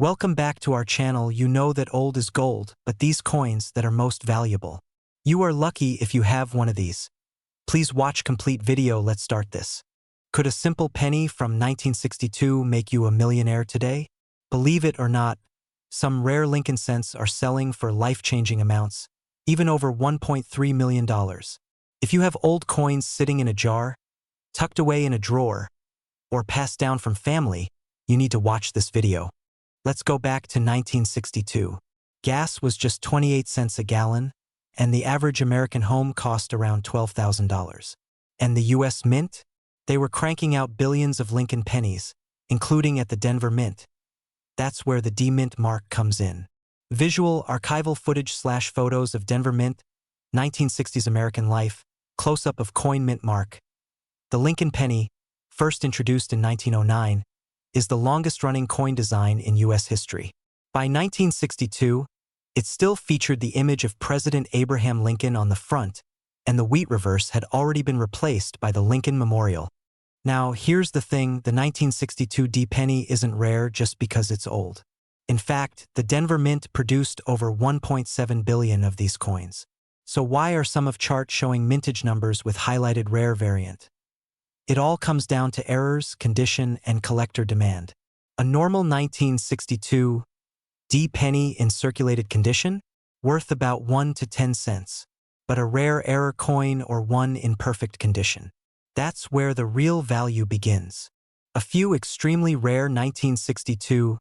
Welcome back to our channel. You know that old is gold, but these coins that are most valuable. You are lucky if you have one of these. Please watch complete video. Let's start this. Could a simple penny from 1962 make you a millionaire today? Believe it or not, some rare Lincoln cents are selling for life-changing amounts, even over $1.3 million. If you have old coins sitting in a jar, tucked away in a drawer, or passed down from family, you need to watch this video. Let's go back to 1962. Gas was just 28 cents a gallon, and the average American home cost around $12,000. And the U.S. Mint? They were cranking out billions of Lincoln pennies, including at the Denver Mint. That's where the D-Mint mark comes in. Visual archival footage/photos of Denver Mint, 1960s American life, close-up of coin mint mark. The Lincoln penny, first introduced in 1909, is the longest-running coin design in U.S. history. By 1962, it still featured the image of President Abraham Lincoln on the front, and the wheat reverse had already been replaced by the Lincoln Memorial. Now, here's the thing, the 1962 D penny isn't rare just because it's old. In fact, the Denver Mint produced over 1.7 billion of these coins. So why are some of charts showing mintage numbers with highlighted rare variant? It all comes down to errors, condition, and collector demand. A normal 1962 D penny in circulated condition, worth about 1 to 10 cents. But a rare error coin or one in perfect condition. That's where the real value begins. A few extremely rare 1962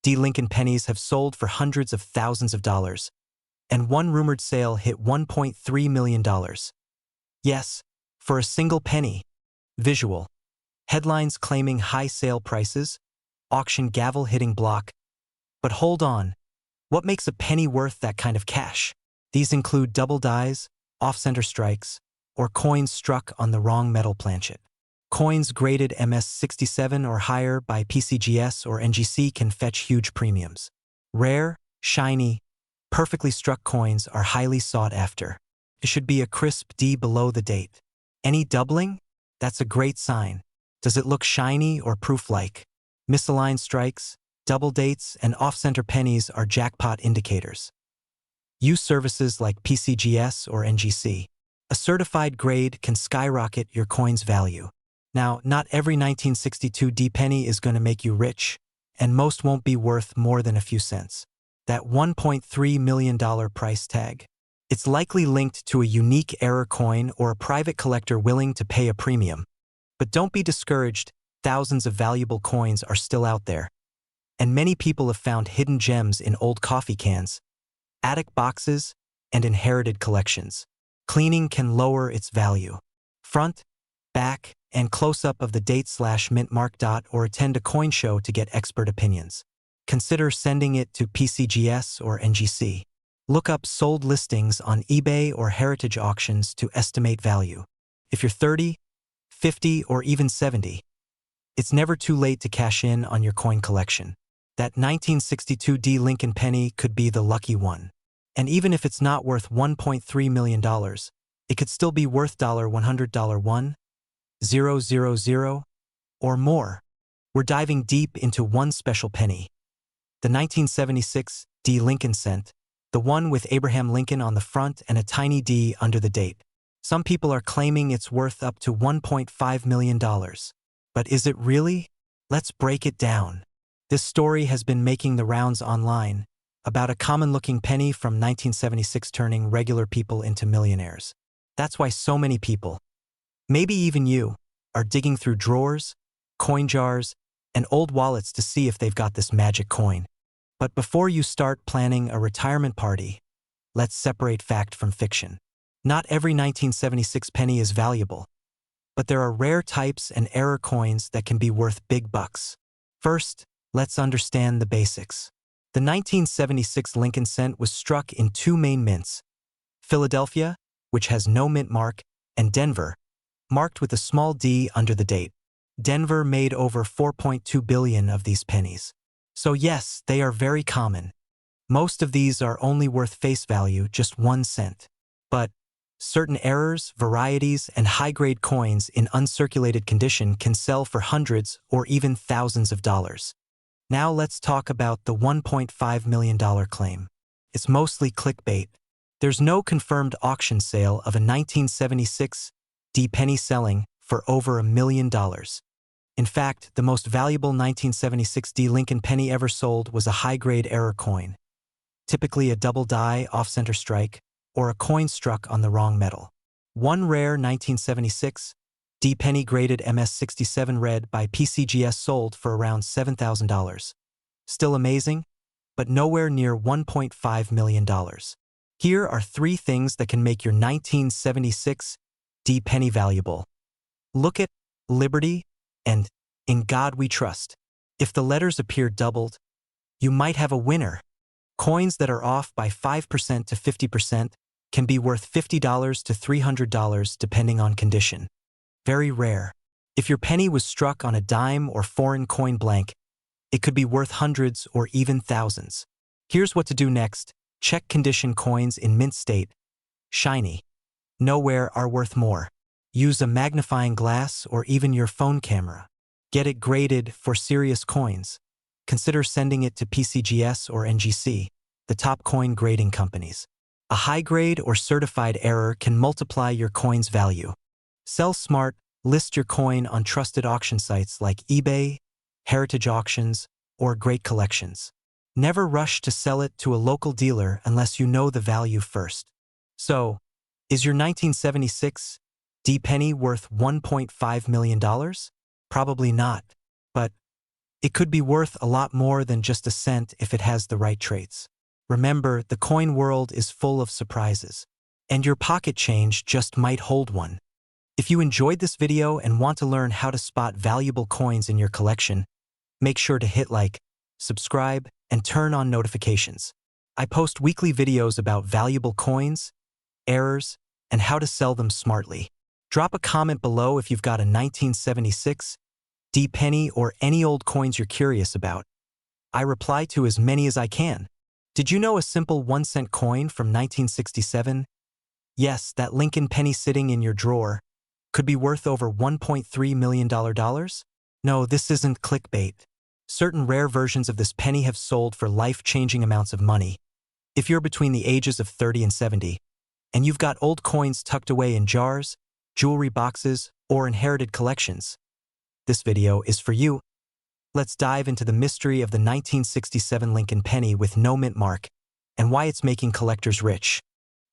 D Lincoln pennies have sold for hundreds of thousands of dollars, and one rumored sale hit $1.3 million. Yes, for a single penny. Visual. Headlines claiming high sale prices, auction gavel hitting block. But hold on, what makes a penny worth that kind of cash? These include double dies, off-center strikes, or coins struck on the wrong metal planchet. Coins graded MS67 or higher by PCGS or NGC can fetch huge premiums. Rare, shiny, perfectly struck coins are highly sought after. It should be a crisp D below the date. Any doubling? That's a great sign. Does it look shiny or proof-like? Misaligned strikes, double dates, and off-center pennies are jackpot indicators. Use services like PCGS or NGC. A certified grade can skyrocket your coin's value. Now, not every 1962 D penny is going to make you rich, and most won't be worth more than a few cents. That $1.3 million price tag? It's likely linked to a unique error coin or a private collector willing to pay a premium. But don't be discouraged, thousands of valuable coins are still out there. And many people have found hidden gems in old coffee cans, attic boxes, and inherited collections. Cleaning can lower its value. Front, back, and close-up of the date/mint mark. Or attend a coin show to get expert opinions. Consider sending it to PCGS or NGC. Look up sold listings on eBay or heritage auctions to estimate value. If you're 30, 50, or even 70, it's never too late to cash in on your coin collection. That 1962 D Lincoln penny could be the lucky one. And even if it's not worth $1.3 million, it could still be worth $100, $1,000, or more. We're diving deep into one special penny. The 1976 D Lincoln cent, the one with Abraham Lincoln on the front and a tiny D under the date. Some people are claiming it's worth up to $1.5 million. But is it really? Let's break it down. This story has been making the rounds online, about a common-looking penny from 1976 turning regular people into millionaires. That's why so many people, maybe even you, are digging through drawers, coin jars, and old wallets to see if they've got this magic coin. But before you start planning a retirement party, let's separate fact from fiction. Not every 1976 penny is valuable, but there are rare types and error coins that can be worth big bucks. First, let's understand the basics. The 1976 Lincoln cent was struck in two main mints, Philadelphia, which has no mint mark, and Denver, marked with a small D under the date. Denver made over 4.2 billion of these pennies. So yes, they are very common. Most of these are only worth face value, just 1 cent. But certain errors, varieties, and high-grade coins in uncirculated condition can sell for hundreds or even thousands of dollars. Now let's talk about the $1.5 million claim. It's mostly clickbait. There's no confirmed auction sale of a 1976 D penny selling for over $1 million. In fact, the most valuable 1976 D Lincoln penny ever sold was a high-grade error coin, typically a double die off-center strike, or a coin struck on the wrong metal. One rare 1976 D penny graded MS67 red by PCGS sold for around $7,000. Still amazing, but nowhere near $1.5 million. Here are 3 things that can make your 1976 D penny valuable. Look at Liberty and In God We Trust. If the letters appear doubled, you might have a winner. Coins that are off by 5% to 50% can be worth $50 to $300 depending on condition. Very rare. If your penny was struck on a dime or foreign coin blank, it could be worth hundreds or even thousands. Here's what to do next. Check condition coins in mint state. Shiny. Nowhere are worth more. Use a magnifying glass or even your phone camera. Get it graded for serious coins. Consider sending it to PCGS or NGC, the top coin grading companies. A high-grade or certified error can multiply your coin's value. Sell smart. List your coin on trusted auction sites like eBay, Heritage Auctions, or Great Collections. Never rush to sell it to a local dealer unless you know the value first. So, is your 1976 D penny worth $1.5 million? Probably not, but it could be worth a lot more than just a cent if it has the right traits. Remember, the coin world is full of surprises, and your pocket change just might hold one. If you enjoyed this video and want to learn how to spot valuable coins in your collection, make sure to hit like, subscribe, and turn on notifications. I post weekly videos about valuable coins, errors, and how to sell them smartly. Drop a comment below if you've got a 1976 D penny or any old coins you're curious about. I reply to as many as I can. Did you know a simple 1-cent coin from 1967? Yes, that Lincoln penny sitting in your drawer could be worth over $1.3 million? No, this isn't clickbait. Certain rare versions of this penny have sold for life-changing amounts of money. If you're between the ages of 30 and 70, and you've got old coins tucked away in jars, jewelry boxes, or inherited collections, this video is for you. Let's dive into the mystery of the 1967 Lincoln penny with no mint mark and why it's making collectors rich.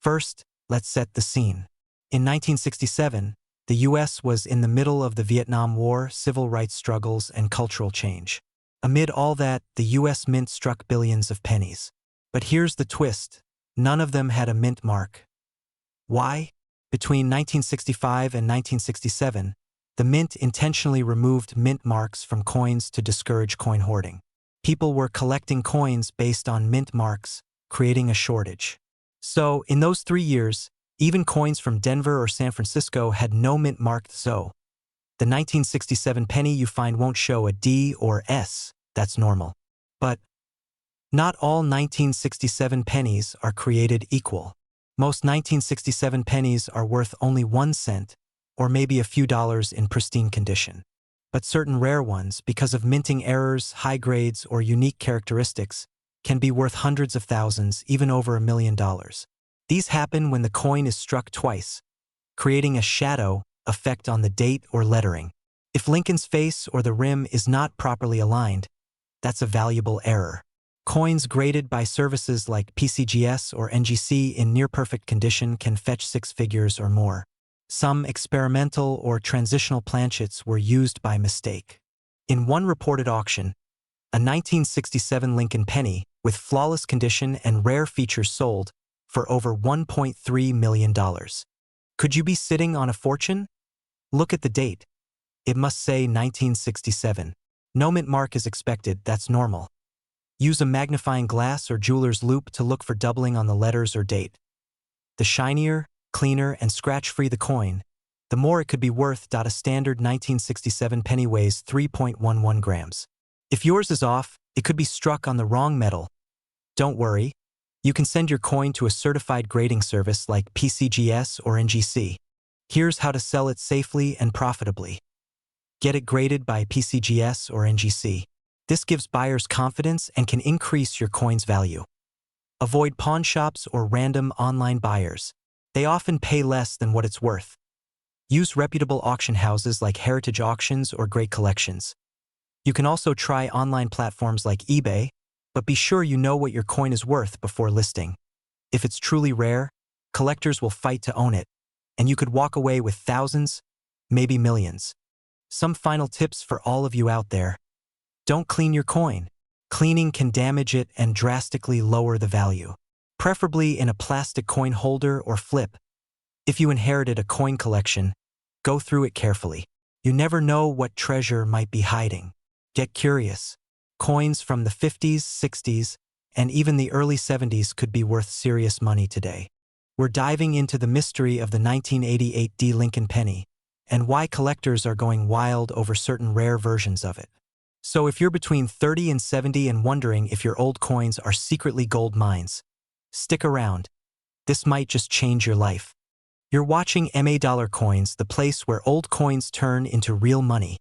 First, let's set the scene. In 1967, the U.S. was in the middle of the Vietnam War, civil rights struggles, and cultural change. Amid all that, the U.S. Mint struck billions of pennies. But here's the twist. None of them had a mint mark. Why? Between 1965 and 1967, the Mint intentionally removed mint marks from coins to discourage coin hoarding. People were collecting coins based on mint marks, creating a shortage. So, in those 3 years, even coins from Denver or San Francisco had no mint mark. So, the 1967 penny you find won't show a D or S. That's normal. But not all 1967 pennies are created equal. Most 1967 pennies are worth only 1 cent, or maybe a few dollars in pristine condition. But certain rare ones, because of minting errors, high grades, or unique characteristics, can be worth hundreds of thousands, even over $1 million. These happen when the coin is struck twice, creating a shadow effect on the date or lettering. If Lincoln's face or the rim is not properly aligned, that's a valuable error. Coins graded by services like PCGS or NGC in near-perfect condition can fetch 6 figures or more. Some experimental or transitional planchets were used by mistake. In one reported auction, a 1967 Lincoln penny with flawless condition and rare features sold for over $1.3 million. Could you be sitting on a fortune? Look at the date. It must say 1967. No mint mark is expected, that's normal. Use a magnifying glass or jeweler's loupe to look for doubling on the letters or date. The shinier, cleaner, and scratch-free the coin, the more it could be worth. A standard 1967 penny weighs 3.11 grams. If yours is off, it could be struck on the wrong metal. Don't worry. You can send your coin to a certified grading service like PCGS or NGC. Here's how to sell it safely and profitably. Get it graded by PCGS or NGC. This gives buyers confidence and can increase your coin's value. Avoid pawn shops or random online buyers. They often pay less than what it's worth. Use reputable auction houses like Heritage Auctions or Great Collections. You can also try online platforms like eBay, but be sure you know what your coin is worth before listing. If it's truly rare, collectors will fight to own it, and you could walk away with thousands, maybe millions. Some final tips for all of you out there. Don't clean your coin. Cleaning can damage it and drastically lower the value. Preferably in a plastic coin holder or flip. If you inherited a coin collection, go through it carefully. You never know what treasure might be hiding. Get curious. Coins from the 50s, 60s, and even the early 70s could be worth serious money today. We're diving into the mystery of the 1988 D. Lincoln penny and why collectors are going wild over certain rare versions of it. So if you're between 30 and 70 and wondering if your old coins are secretly gold mines, stick around. This might just change your life. You're watching MA Dollar Coins, the place where old coins turn into real money.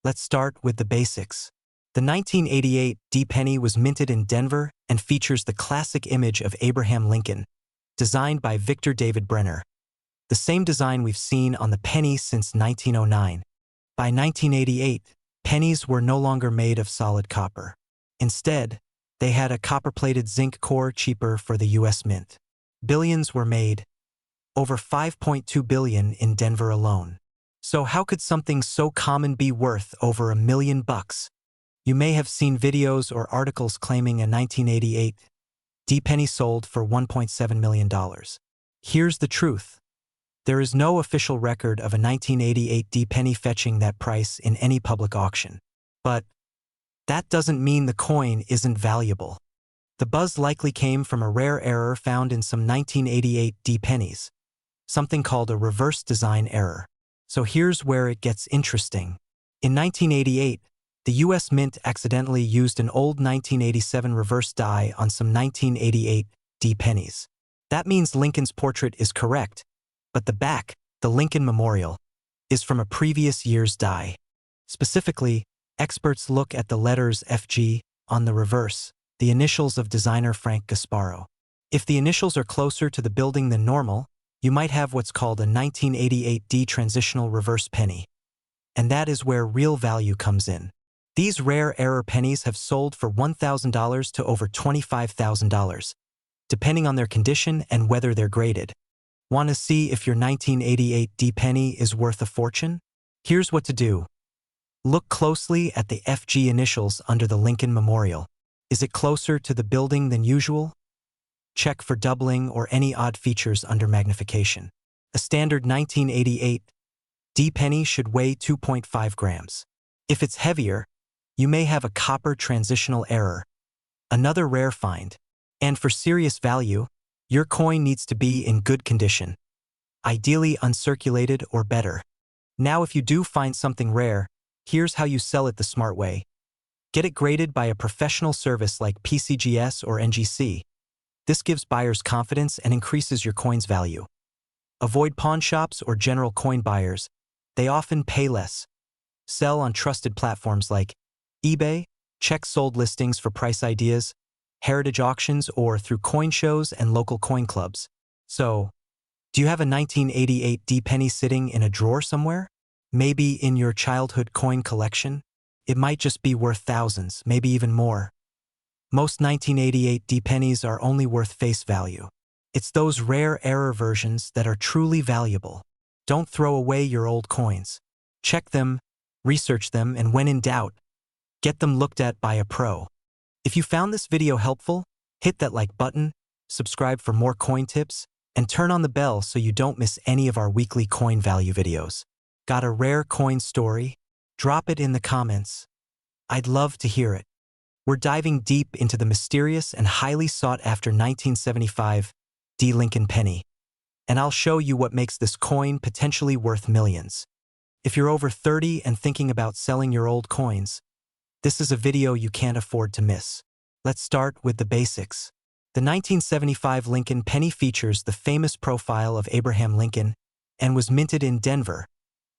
Let's start with the basics. The 1988 D penny was minted in Denver and features the classic image of Abraham Lincoln, designed by Victor David Brenner. The same design we've seen on the penny since 1909. By 1988, pennies were no longer made of solid copper. Instead, they had a copper-plated zinc core, cheaper for the US Mint. Billions were made, over 5.2 billion in Denver alone. So how could something so common be worth over $1 million? You may have seen videos or articles claiming a 1988 D penny sold for $1.7 million. Here's the truth. There is no official record of a 1988 D penny fetching that price in any public auction. But that doesn't mean the coin isn't valuable. The buzz likely came from a rare error found in some 1988 D pennies, something called a reverse design error. So here's where it gets interesting. In 1988, the US Mint accidentally used an old 1987 reverse die on some 1988 D pennies. That means Lincoln's portrait is correct, but the back, the Lincoln Memorial, is from a previous year's die. Specifically, experts look at the letters FG on the reverse, the initials of designer Frank Gasparo. If the initials are closer to the building than normal, you might have what's called a 1988 D transitional reverse penny. And that is where real value comes in. These rare error pennies have sold for $1,000 to over $25,000, depending on their condition and whether they're graded. Want to see if your 1988 D penny is worth a fortune? Here's what to do. Look closely at the FG initials under the Lincoln Memorial. Is it closer to the building than usual? Check for doubling or any odd features under magnification. A standard 1988 D penny should weigh 2.5 grams. If it's heavier, you may have a copper transitional error, another rare find. And for serious value, your coin needs to be in good condition, ideally uncirculated or better. Now if you do find something rare, here's how you sell it the smart way. Get it graded by a professional service like PCGS or NGC. This gives buyers confidence and increases your coin's value. Avoid pawn shops or general coin buyers. They often pay less. Sell on trusted platforms like eBay, check sold listings for price ideas, Heritage Auctions, or through coin shows and local coin clubs. So, do you have a 1988 D penny sitting in a drawer somewhere? Maybe in your childhood coin collection? It might just be worth thousands, maybe even more. Most 1988 D pennies are only worth face value. It's those rare error versions that are truly valuable. Don't throw away your old coins. Check them, research them, and when in doubt, get them looked at by a pro. If you found this video helpful, hit that like button, subscribe for more coin tips, and turn on the bell so you don't miss any of our weekly coin value videos. Got a rare coin story? Drop it in the comments. I'd love to hear it. We're diving deep into the mysterious and highly sought-after 1975 D. Lincoln penny, and I'll show you what makes this coin potentially worth millions. If you're over 30 and thinking about selling your old coins, this is a video you can't afford to miss. Let's start with the basics. The 1975 Lincoln penny features the famous profile of Abraham Lincoln and was minted in Denver,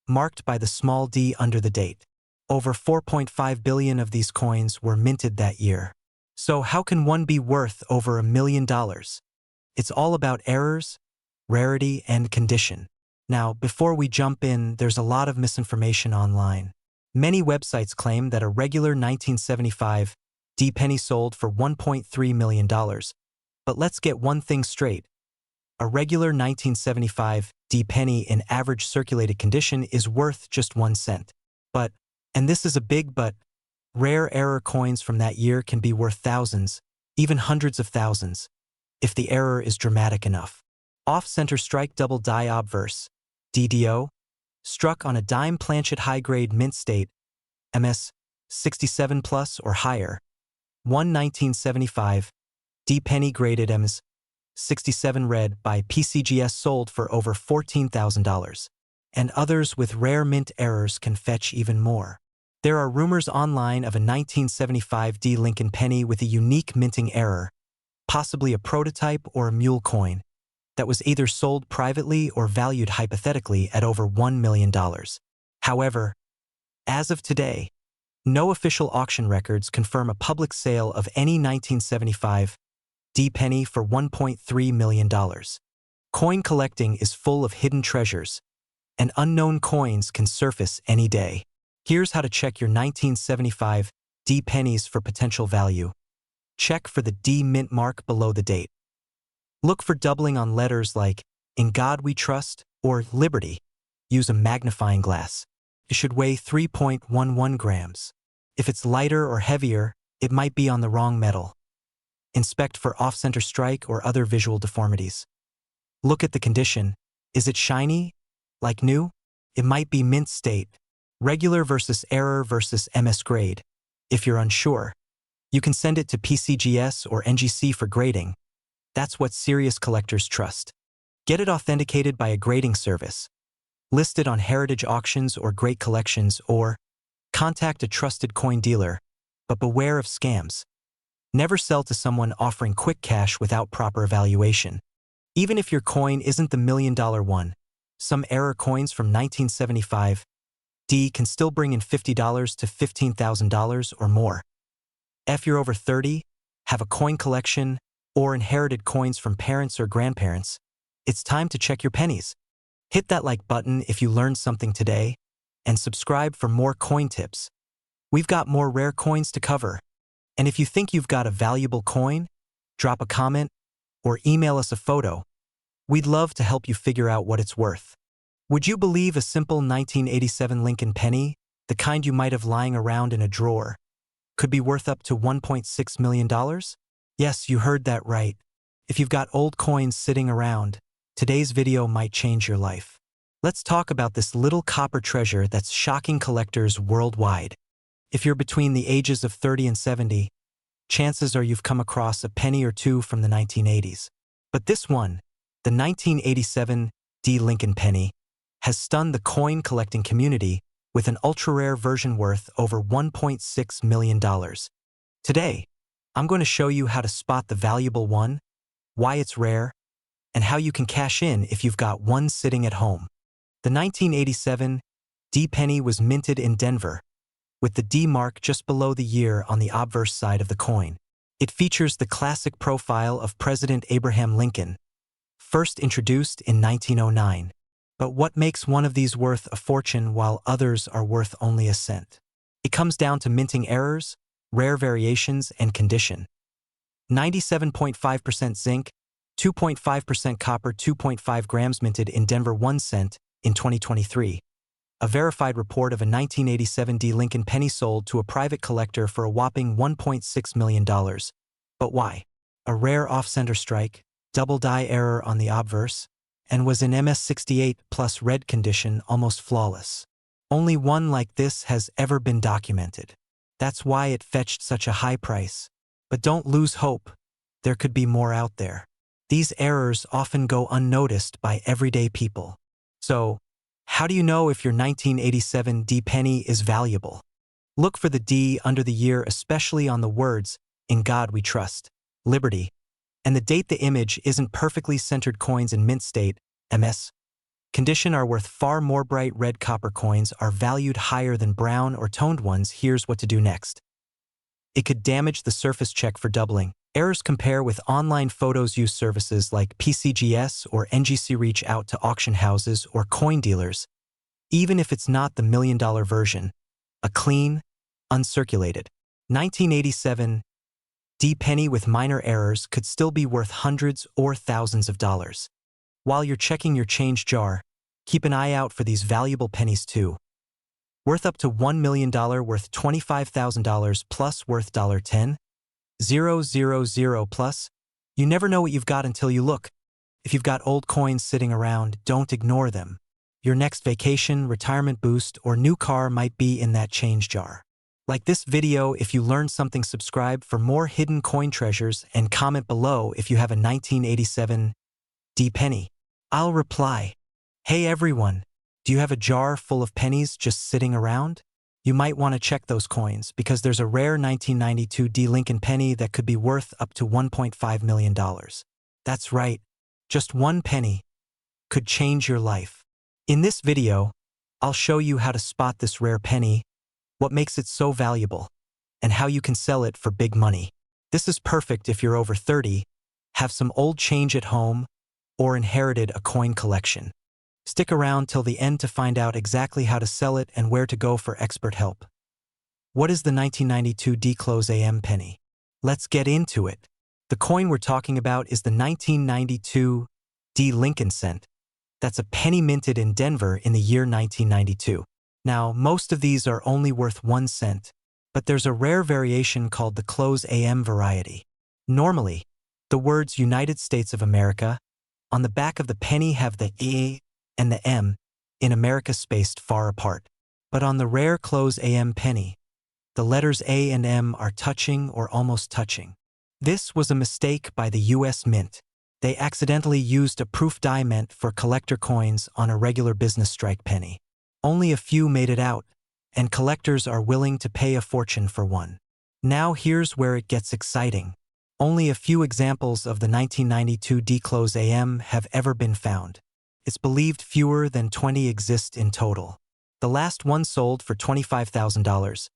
marked by the small d under the date. Over 4.5 billion of these coins were minted that year. So how can one be worth over $1 million? It's all about errors, rarity, and condition. Now, before we jump in, there's a lot of misinformation online. Many websites claim that a regular 1975 D penny sold for $1.3 million. But let's get one thing straight. A regular 1975 D penny in average circulated condition is worth just 1 cent. But, and this is a big but, rare error coins from that year can be worth thousands, even hundreds of thousands, if the error is dramatic enough. Off-center strike double die obverse, DDO, struck on a dime planchet high-grade mint state, MS 67 plus or higher. One 1975 D penny graded MS 67 red by PCGS sold for over $14,000. And others with rare mint errors can fetch even more. There are rumors online of a 1975 D Lincoln penny with a unique minting error, possibly a prototype or a mule coin, that was either sold privately or valued hypothetically at over $1 million. However, as of today, no official auction records confirm a public sale of any 1975 D penny for $1.3 million. Coin collecting is full of hidden treasures, and unknown coins can surface any day. Here's how to check your 1975 D pennies for potential value. Check for the D mint mark below the date. Look for doubling on letters like "In God We Trust" or "Liberty." Use a magnifying glass. It should weigh 3.11 grams. If it's lighter or heavier, it might be on the wrong metal. Inspect for off-center strike or other visual deformities. Look at the condition. Is it shiny? Like new? It might be mint state. Regular versus error versus MS grade. If you're unsure, you can send it to PCGS or NGC for grading. That's what serious collectors trust. Get it authenticated by a grading service. List it on heritage auctions or great collections, or contact a trusted coin dealer. But beware of scams. Never sell to someone offering quick cash without proper evaluation. Even if your coin isn't the $1 million one, some error coins from 1975 D can still bring in $50 to $15,000 or more. If you're over 30, have a coin collection, or inherited coins from parents or grandparents, it's time to check your pennies. Hit that like button if you learned something today, and subscribe for more coin tips. We've got more rare coins to cover. And if you think you've got a valuable coin, drop a comment or email us a photo. We'd love to help you figure out what it's worth. Would you believe a simple 1987 Lincoln penny, the kind you might have lying around in a drawer, could be worth up to $1.6 million? Yes, you heard that right. If you've got old coins sitting around, today's video might change your life. Let's talk about this little copper treasure that's shocking collectors worldwide. If you're between the ages of 30 and 70, chances are you've come across a penny or two from the 1980s. But this one, the 1987 D Lincoln penny, has stunned the coin collecting community with an ultra-rare version worth over $1.6 million. Today, I'm going to show you how to spot the valuable one, why it's rare, and how you can cash in if you've got one sitting at home. The 1987 D penny was minted in Denver, with the D mark just below the year on the obverse side of the coin. It features the classic profile of President Abraham Lincoln, first introduced in 1909. But what makes one of these worth a fortune while others are worth only a cent? It comes down to minting errors, rare variations, and condition. 97.5% zinc, 2.5% copper, 2.5 grams minted in Denver, 1 cent in 2023. A verified report of a 1987 D Lincoln penny sold to a private collector for a whopping $1.6 million. But why? A rare off-center strike, double die error on the obverse, and was in MS68 plus red condition, almost flawless. Only one like this has ever been documented. That's why it fetched such a high price. But don't lose hope. There could be more out there. These errors often go unnoticed by everyday people. So, how do you know if your 1987 D penny is valuable? Look for the D under the year, especially on the words, "In God We Trust," "Liberty," and the date. The image isn't perfectly centered. Coins in mint state, MS, condition are worth far more. Bright red copper coins are valued higher than brown or toned ones. Here's what to do next. It could damage the surface. Check for doubling. Errors. Compare with online photos. Use services like PCGS or NGC. Reach out to auction houses or coin dealers. Even if it's not the $1 million version, a clean, uncirculated 1987 D penny with minor errors could still be worth hundreds or thousands of dollars. While you're checking your change jar, keep an eye out for these valuable pennies too. Worth up to $1 million, worth $25,000 plus, worth $10,000 plus. You never know what you've got until you look. If you've got old coins sitting around, don't ignore them. Your next vacation, retirement boost, or new car might be in that change jar. Like this video if you learned something. Subscribe for more hidden coin treasures and comment below if you have a 1987 D penny. I'll reply. Hey everyone, do you have a jar full of pennies just sitting around? You might want to check those coins because there's a rare 1992 D Lincoln penny that could be worth up to $1.5 million. That's right, just one penny could change your life. In this video, I'll show you how to spot this rare penny, what makes it so valuable, and how you can sell it for big money. This is perfect if you're over 30, have some old change at home, or inherited a coin collection. Stick around till the end to find out exactly how to sell it and where to go for expert help. What is the 1992 D Close AM penny? Let's get into it. The coin we're talking about is the 1992 D Lincoln cent. That's a penny minted in Denver in the year 1992. Now, most of these are only worth 1 cent, but there's a rare variation called the Close AM variety. Normally, the words United States of America on the back of the penny have the A and the M in America spaced far apart. But on the rare Close AM penny, the letters A and M are touching or almost touching. This was a mistake by the U.S. Mint. They accidentally used a proof die meant for collector coins on a regular business strike penny. Only a few made it out, and collectors are willing to pay a fortune for one. Now here's where it gets exciting. Only a few examples of the 1992 D Close AM have ever been found. It's believed fewer than 20 exist in total. The last one sold for $25,000,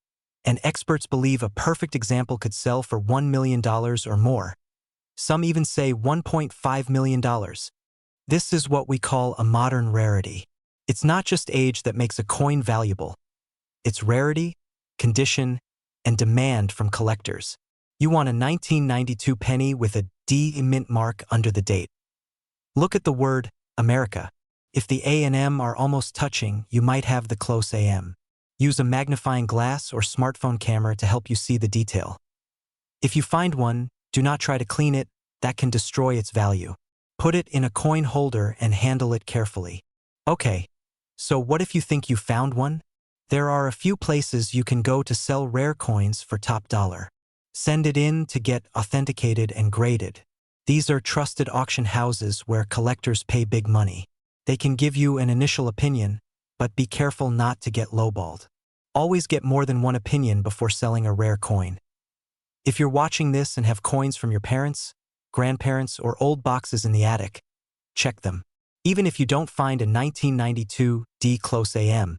and experts believe a perfect example could sell for $1 million or more. Some even say $1.5 million. This is what we call a modern rarity. It's not just age that makes a coin valuable. It's rarity, condition, and demand from collectors. You want a 1992 penny with a D mint mark under the date. Look at the word America. If the A and M are almost touching, you might have the Close AM. Use a magnifying glass or smartphone camera to help you see the detail. If you find one, do not try to clean it, that can destroy its value. Put it in a coin holder and handle it carefully. Okay, so what if you think you found one? There are a few places you can go to sell rare coins for top dollar. Send it in to get authenticated and graded. These are trusted auction houses where collectors pay big money. They can give you an initial opinion, but be careful not to get lowballed. Always get more than one opinion before selling a rare coin. If you're watching this and have coins from your parents, grandparents, or old boxes in the attic, check them. Even if you don't find a 1992 D Close AM,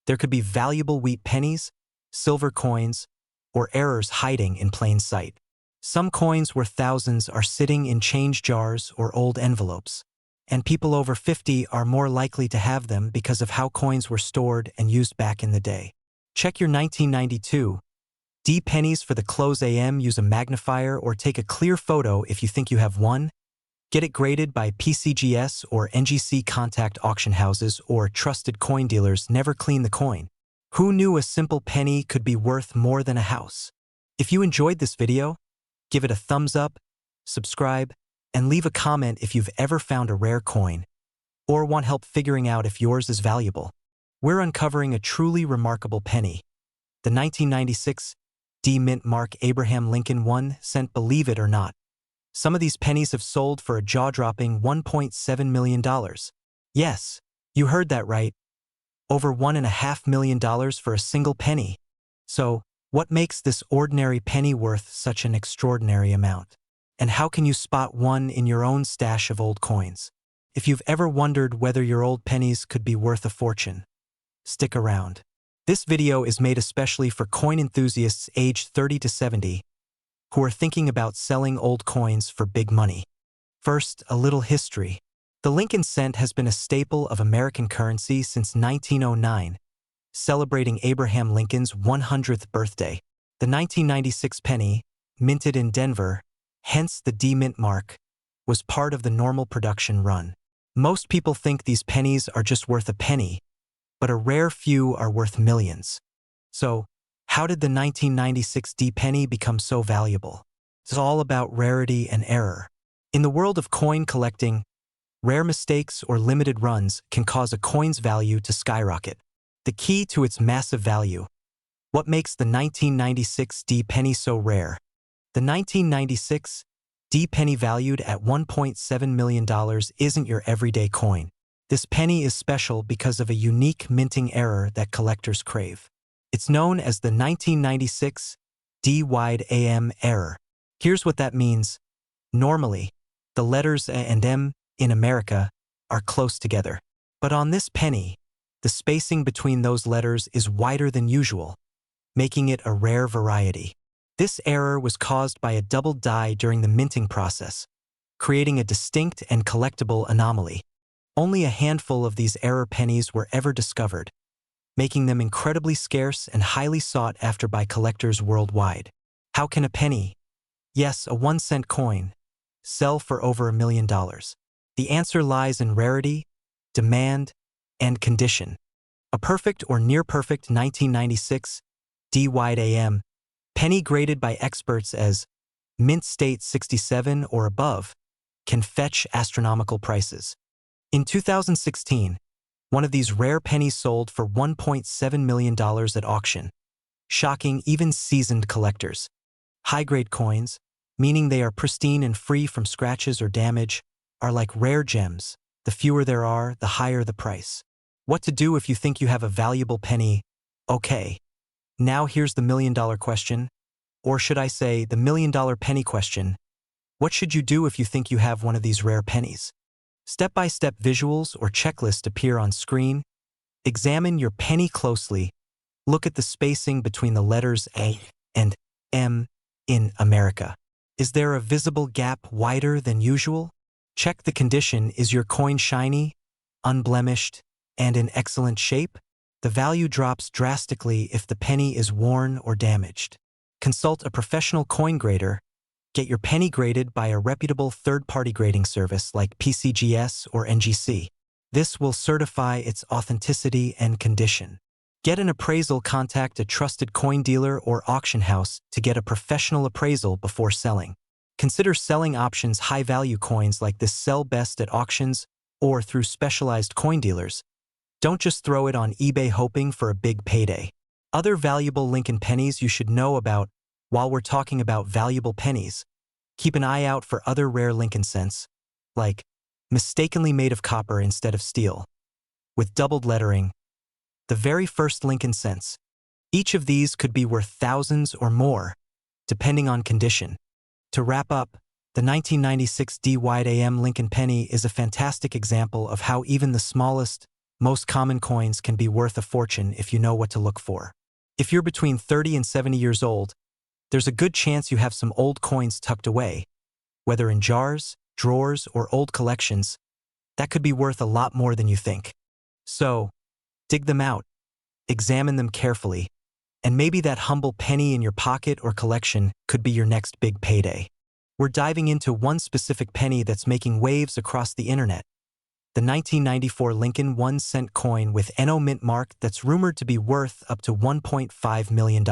there could be valuable wheat pennies, silver coins, or errors hiding in plain sight. Some coins worth thousands are sitting in change jars or old envelopes, and people over 50 are more likely to have them because of how coins were stored and used back in the day. Check your 1992 D pennies for the Close AM. Use a magnifier or take a clear photo if you think you have one. Get it graded by PCGS or NGC. Contact auction houses or trusted coin dealers. Never clean the coin. Who knew a simple penny could be worth more than a house? If you enjoyed this video, give it a thumbs up, subscribe, and leave a comment if you've ever found a rare coin or want help figuring out if yours is valuable. We're uncovering a truly remarkable penny, the 1996 D Mint Mark Abraham Lincoln 1 cent. Believe it or not, some of these pennies have sold for a jaw-dropping $1.7 million. Yes, you heard that right. Over $1.5 million for a single penny. So, what makes this ordinary penny worth such an extraordinary amount? And how can you spot one in your own stash of old coins? If you've ever wondered whether your old pennies could be worth a fortune, stick around. This video is made especially for coin enthusiasts aged 30 to 70 who are thinking about selling old coins for big money. First, a little history. The Lincoln cent has been a staple of American currency since 1909, celebrating Abraham Lincoln's 100th birthday. The 1996 penny, minted in Denver, hence the D mint mark, was part of the normal production run. Most people think these pennies are just worth a penny, but a rare few are worth millions. So, how did the 1996 D penny become so valuable? It's all about rarity and error. In the world of coin collecting, rare mistakes or limited runs can cause a coin's value to skyrocket. The key to its massive value. What makes the 1996 D penny so rare? The 1996 D penny valued at $1.7 million isn't your everyday coin. This penny is special because of a unique minting error that collectors crave. It's known as the 1996 D-wide AM error. Here's what that means. Normally, the letters A and M in America are close together. But on this penny, the spacing between those letters is wider than usual, making it a rare variety. This error was caused by a double die during the minting process, creating a distinct and collectible anomaly. Only a handful of these error pennies were ever discovered, making them incredibly scarce and highly sought after by collectors worldwide. How can a penny, yes, a 1-cent coin, sell for over $1 million? The answer lies in rarity, demand, and condition. A perfect or near-perfect 1996 D-wide AM penny graded by experts as mint state 67 or above can fetch astronomical prices. In 2016, one of these rare pennies sold for $1.7 million at auction, shocking even seasoned collectors. High-grade coins, meaning they are pristine and free from scratches or damage, are like rare gems. The fewer there are, the higher the price. What to do if you think you have a valuable penny? Okay. Now here's the million-dollar question, or should I say the million-dollar penny question. What should you do if you think you have one of these rare pennies? Step-by-step visuals or checklist appear on screen. Examine your penny closely. Look at the spacing between the letters A and M in America. Is there a visible gap wider than usual? Check the condition. Is your coin shiny, unblemished, and in excellent shape? The value drops drastically if the penny is worn or damaged. Consult a professional coin grader. Get your penny graded by a reputable third-party grading service like PCGS or NGC. This will certify its authenticity and condition. Get an appraisal. Contact a trusted coin dealer or auction house to get a professional appraisal before selling. Consider selling options. High-value coins like this sell best at auctions or through specialized coin dealers. Don't just throw it on eBay hoping for a big payday. Other valuable Lincoln pennies you should know about. While we're talking about valuable pennies, keep an eye out for other rare Lincoln cents, like mistakenly made of copper instead of steel, with doubled lettering. The very first Lincoln cents. Each of these could be worth thousands or more, depending on condition. To wrap up, the 1996 D-wide AM Lincoln penny is a fantastic example of how even the smallest, most common coins can be worth a fortune if you know what to look for. If you're between 30 and 70 years old, there's a good chance you have some old coins tucked away, whether in jars, drawers, or old collections, that could be worth a lot more than you think. So, dig them out, examine them carefully, and maybe that humble penny in your pocket or collection could be your next big payday. We're diving into one specific penny that's making waves across the internet. The 1994 Lincoln 1-cent coin with NO mint mark that's rumored to be worth up to $1.5 million.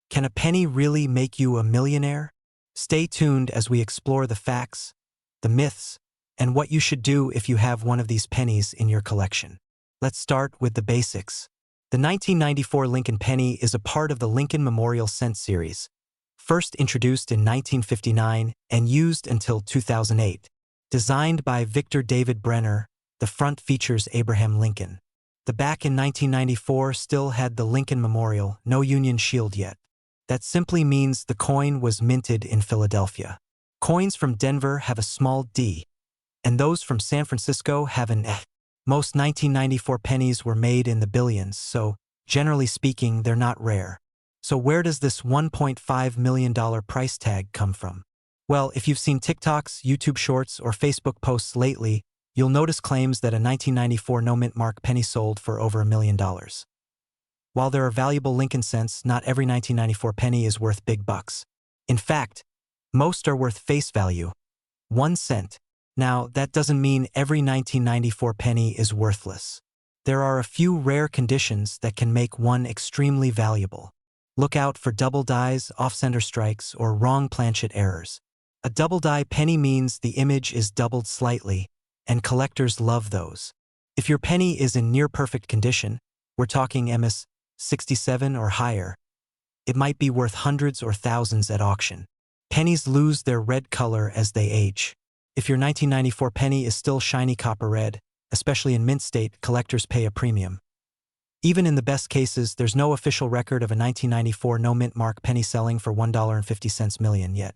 Can a penny really make you a millionaire? Stay tuned as we explore the facts, the myths, and what you should do if you have one of these pennies in your collection. Let's start with the basics. The 1994 Lincoln penny is a part of the Lincoln Memorial Cent series, first introduced in 1959 and used until 2008. Designed by Victor David Brenner, the front features Abraham Lincoln. The back in 1994 still had the Lincoln Memorial, no Union Shield yet. That simply means the coin was minted in Philadelphia. Coins from Denver have a small d, and those from San Francisco have an eh. Most 1994 pennies were made in the billions, so, generally speaking, they're not rare. So where does this $1.5 million price tag come from? Well, if you've seen TikToks, YouTube Shorts, or Facebook posts lately, you'll notice claims that a 1994 no-mint mark penny sold for over $1 million. While there are valuable Lincoln cents, not every 1994 penny is worth big bucks. In fact, most are worth face value, 1 cent. Now, that doesn't mean every 1994 penny is worthless. There are a few rare conditions that can make one extremely valuable. Look out for double dies, off-center strikes, or wrong planchet errors. A double die penny means the image is doubled slightly, and collectors love those. If your penny is in near-perfect condition, we're talking MS 67 or higher, it might be worth hundreds or thousands at auction. Pennies lose their red color as they age. If your 1994 penny is still shiny copper red, especially in mint state, collectors pay a premium. Even in the best cases, there's no official record of a 1994 no-mint mark penny selling for $1.50 million yet.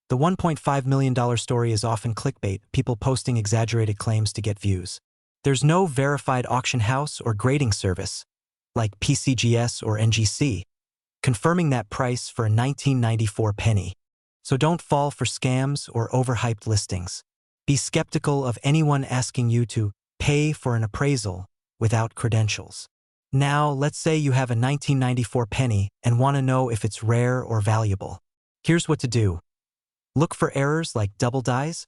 The $1.5 million story is often clickbait, people posting exaggerated claims to get views. There's no verified auction house or grading service, like PCGS or NGC, confirming that price for a 1994 penny. So don't fall for scams or overhyped listings. Be skeptical of anyone asking you to pay for an appraisal without credentials. Now, let's say you have a 1994 penny and want to know if it's rare or valuable. Here's what to do. Look for errors like double dies,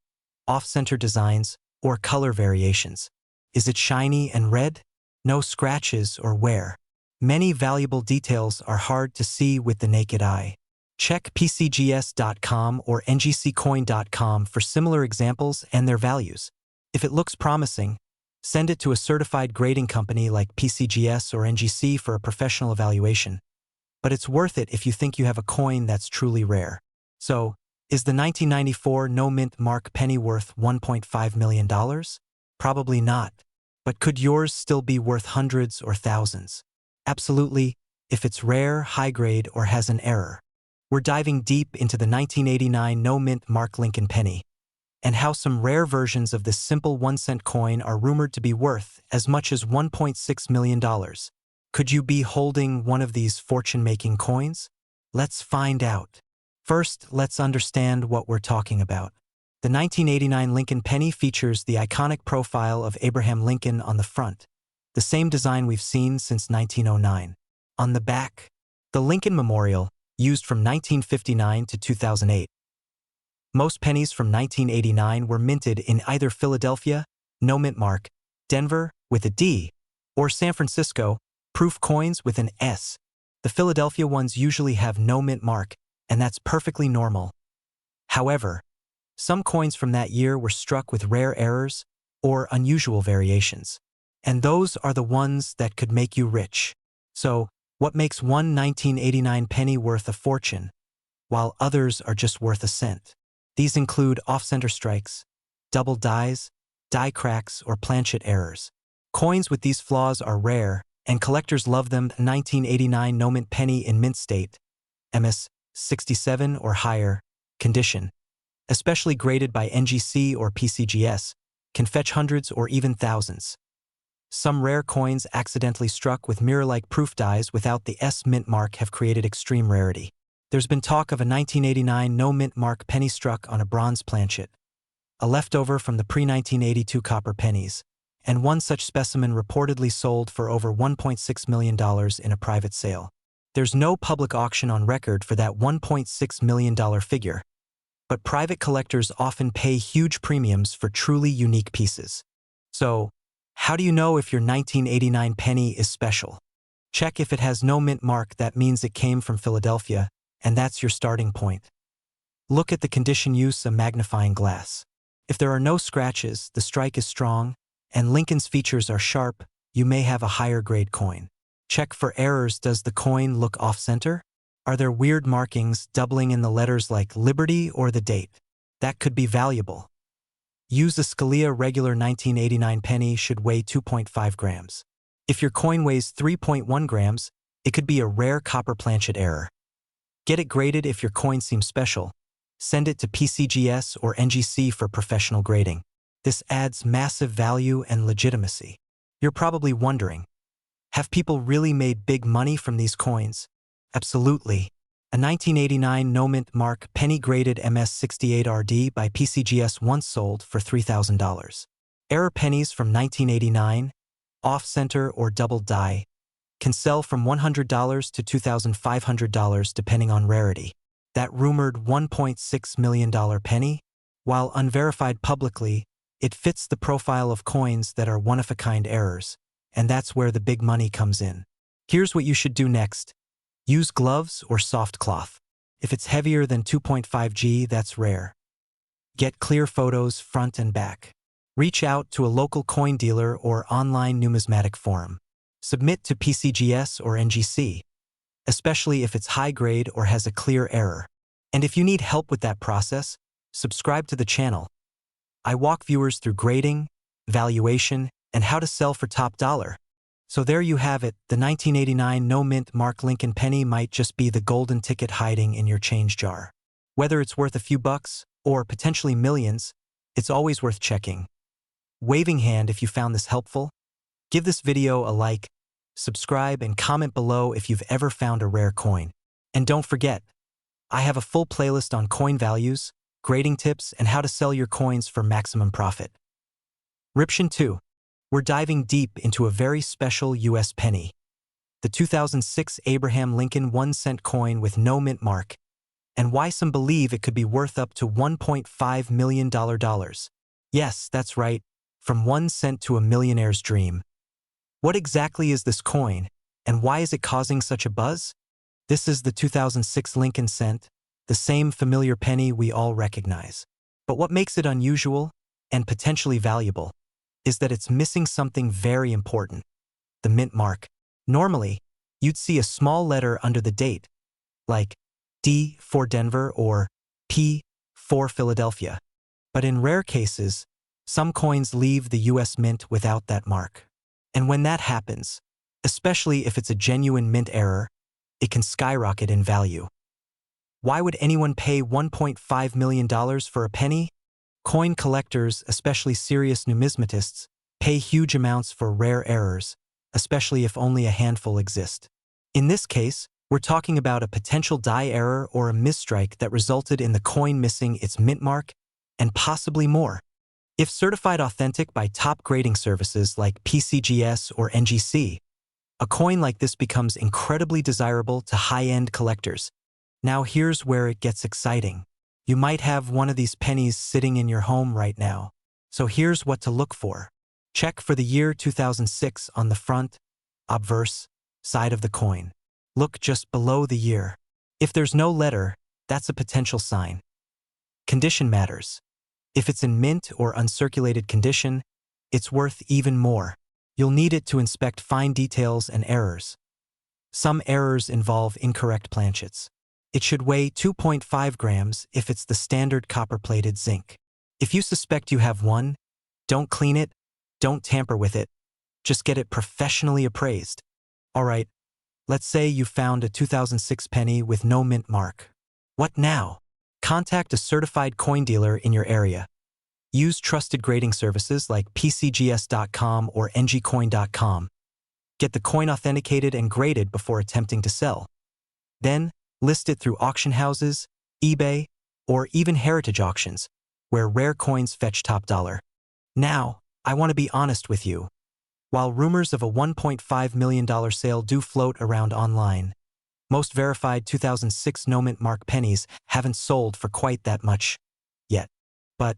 off-center designs, or color variations. Is it shiny and red? No scratches or wear. Many valuable details are hard to see with the naked eye. Check PCGS.com or NGCcoin.com for similar examples and their values. If it looks promising, send it to a certified grading company like PCGS or NGC for a professional evaluation. But it's worth it if you think you have a coin that's truly rare. So, is the 1994 no-mint mark penny worth $1.5 million? Probably not. But could yours still be worth hundreds or thousands? Absolutely, if it's rare, high-grade, or has an error. We're diving deep into the 1989 no-mint mark Lincoln penny, and how some rare versions of this simple 1-cent coin are rumored to be worth as much as $1.6 million. Could you be holding one of these fortune-making coins? Let's find out. First, let's understand what we're talking about. The 1989 Lincoln penny features the iconic profile of Abraham Lincoln on the front, the same design we've seen since 1909. On the back, the Lincoln Memorial, used from 1959 to 2008. Most pennies from 1989 were minted in either Philadelphia, no mint mark, Denver, with a D, or San Francisco, proof coins with an S. The Philadelphia ones usually have no mint mark, and that's perfectly normal. However, some coins from that year were struck with rare errors or unusual variations, and those are the ones that could make you rich. So, what makes one 1989 penny worth a fortune, while others are just worth a cent? These include off-center strikes, double dies, die cracks, or planchet errors. Coins with these flaws are rare, and collectors love them. 1989 no-mint penny in mint state, MS 67 or higher, condition, especially graded by NGC or PCGS, can fetch hundreds or even thousands. Some rare coins accidentally struck with mirror-like proof dies without the S mint mark have created extreme rarity. There's been talk of a 1989 no-mint mark penny struck on a bronze planchet, a leftover from the pre-1982 copper pennies, and one such specimen reportedly sold for over $1.6 million in a private sale. There's no public auction on record for that $1.6 million figure, but private collectors often pay huge premiums for truly unique pieces. So, how do you know if your 1989 penny is special? Check if it has no mint mark. That means it came from Philadelphia, and that's your starting point. Look at the condition. Use a magnifying glass. If there are no scratches, the strike is strong, and Lincoln's features are sharp, you may have a higher grade coin. Check for errors. Does the coin look off-center? Are there weird markings doubling in the letters like Liberty or the date? That could be valuable. Use a Scalia. Regular 1989 penny should weigh 2.5 grams. If your coin weighs 3.1 grams, it could be a rare copper planchet error. Get it graded. If your coin seems special, send it to PCGS or NGC for professional grading. This adds massive value and legitimacy. You're probably wondering, have people really made big money from these coins? Absolutely. A 1989 no-mint mark penny-graded MS68RD by PCGS once sold for $3,000. Error pennies from 1989, off-center or double die, can sell from $100 to $2,500 depending on rarity. That rumored $1.6 million penny, while unverified publicly, it fits the profile of coins that are one-of-a-kind errors, and that's where the big money comes in. Here's what you should do next. Use gloves or soft cloth. If it's heavier than 2.5 G, that's rare. Get clear photos front and back. Reach out to a local coin dealer or online numismatic forum. Submit to PCGS or NGC, especially if it's high grade or has a clear error. And if you need help with that process, subscribe to the channel. I walk viewers through grading, valuation, and how to sell for top dollar. So there you have it, the 1989 no-mint mark Lincoln penny might just be the golden ticket hiding in your change jar. Whether it's worth a few bucks, or potentially millions, it's always worth checking. Waving hand if you found this helpful. Give this video a like, subscribe, and comment below if you've ever found a rare coin. And don't forget, I have a full playlist on coin values, grading tips, and how to sell your coins for maximum profit. Ription 2. We're diving deep into a very special U.S. penny. The 2006 Abraham Lincoln 1-cent coin with no mint mark, and why some believe it could be worth up to $1.5 million. Yes, that's right, from 1 cent to a millionaire's dream. What exactly is this coin, and why is it causing such a buzz? This is the 2006 Lincoln cent, the same familiar penny we all recognize. But what makes it unusual, and potentially valuable, is that it's missing something very important, the mint mark. Normally, you'd see a small letter under the date, like D for Denver or P for Philadelphia. But in rare cases, some coins leave the US Mint without that mark. And when that happens, especially if it's a genuine mint error, it can skyrocket in value. Why would anyone pay $1.5 million for a penny? Coin collectors, especially serious numismatists, pay huge amounts for rare errors, especially if only a handful exist. In this case, we're talking about a potential die error or a misstrike that resulted in the coin missing its mint mark, and possibly more. If certified authentic by top grading services like PCGS or NGC, a coin like this becomes incredibly desirable to high-end collectors. Now here's where it gets exciting. You might have one of these pennies sitting in your home right now. So here's what to look for. Check for the year 2006 on the front, obverse, side of the coin. Look just below the year. If there's no letter, that's a potential sign. Condition matters. If it's in mint or uncirculated condition, it's worth even more. You'll need it to inspect fine details and errors. Some errors involve incorrect planchets. It should weigh 2.5 grams if it's the standard copper-plated zinc. If you suspect you have one, don't clean it, don't tamper with it, just get it professionally appraised. Alright, let's say you found a 2006 penny with no mint mark. What now? Contact a certified coin dealer in your area. Use trusted grading services like PCGS.com or ngcoin.com. Get the coin authenticated and graded before attempting to sell. Then, list it through auction houses, eBay, or even heritage auctions, where rare coins fetch top dollar. Now, I want to be honest with you. While rumors of a $1.5 million sale do float around online, most verified 2006 no-mint mark pennies haven't sold for quite that much yet. But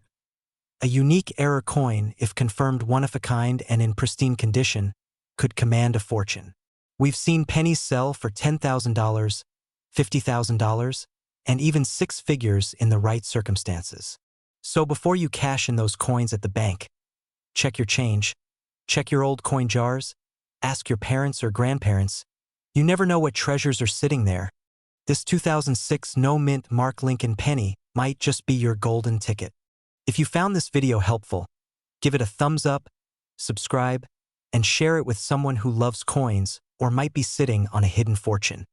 a unique error coin, if confirmed one-of-a-kind and in pristine condition, could command a fortune. We've seen pennies sell for $10,000, $50,000, and even six figures in the right circumstances. So before you cash in those coins at the bank, check your change, check your old coin jars, ask your parents or grandparents. You never know what treasures are sitting there. This 2006 no-mint mark Lincoln penny might just be your golden ticket. If you found this video helpful, give it a thumbs up, subscribe, and share it with someone who loves coins or might be sitting on a hidden fortune.